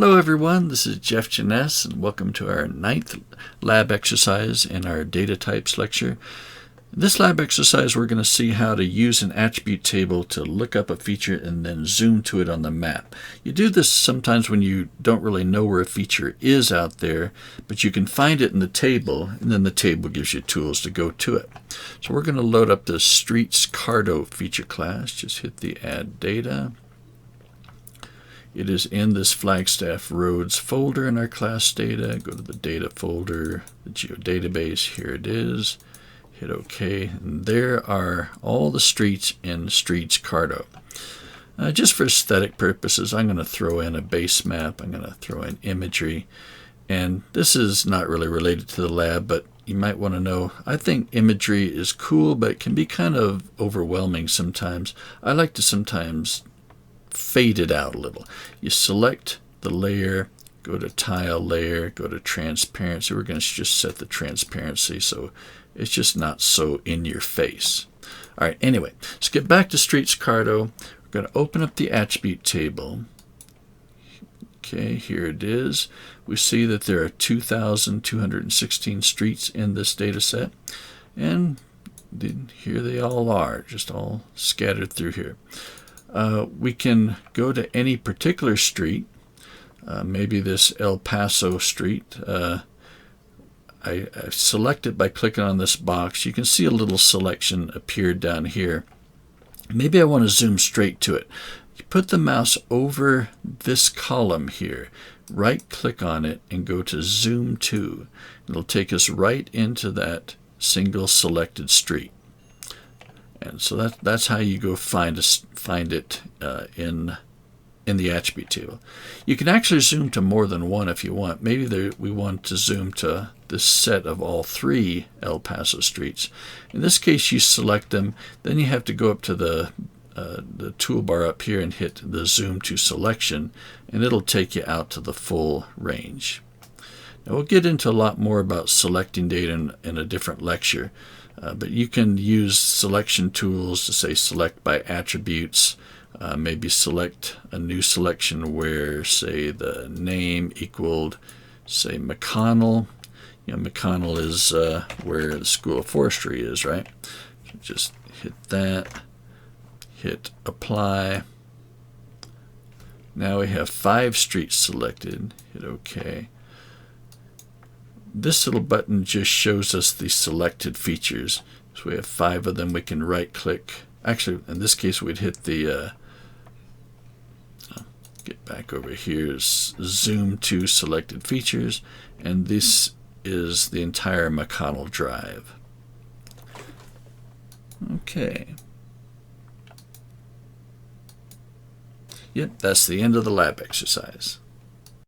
Hello everyone, this is Jeff Janess and welcome to our 9th lab exercise in our data types lecture. In this lab exercise we're going to see how to use an attribute table to look up a feature and then zoom to it on the map. You do this sometimes when you don't really know where a feature is out there, but you can find it in the table and then the table gives you tools to go to it. So we're going to load up the Streets Cardo feature class. Just hit the Add Data. It is in this Flagstaff Roads folder in our class data. Go to the data folder, the geodatabase. Here it is. Hit OK. And there are all the streets in Streets Cardo. Just for aesthetic purposes, I'm going to throw in a base map. I'm going to throw in imagery. And this is not really related to the lab, but you might want to know, I think imagery is cool, but it can be kind of overwhelming sometimes. I like to sometimes fade it out a little. You select the layer, go to tile layer, go to transparency. We're going to just set the transparency so it's just not so in your face. All right, anyway, let's get back to Streets Cardo. We're going to open up the attribute table. Okay, here it is. We see that there are 2,216 streets in this data set, and here they all are, just all scattered through here. We can go to any particular street, maybe this El Paso street. I select it by clicking on this box. You can see a little selection appear down here. Maybe I want to zoom straight to it. You put the mouse over this column here, right click on it and go to Zoom to. It'll take us right into that single selected street. And so that's how you go find it in the attribute table. You can actually zoom to more than one if you want. Maybe we want to zoom to this set of all 3 El Paso streets. In this case, you select them. Then you have to go up to the toolbar up here and hit the zoom to selection, and it'll take you out to the full range. Now we'll get into a lot more about selecting data in a different lecture. But you can use selection tools to say select by attributes, maybe select a new selection where, say, the name equaled, say, McConnell. You know, McConnell is where the School of Forestry is, right? So just hit that, hit apply. Now we have 5 streets selected. Hit OK. This little button just shows us the selected features. So we have 5 of them. We can right click. Actually, in this case, we'd hit the, get back over here, zoom to selected features. And this is the entire McConnell Drive. Okay. Yep, that's the end of the lab exercise.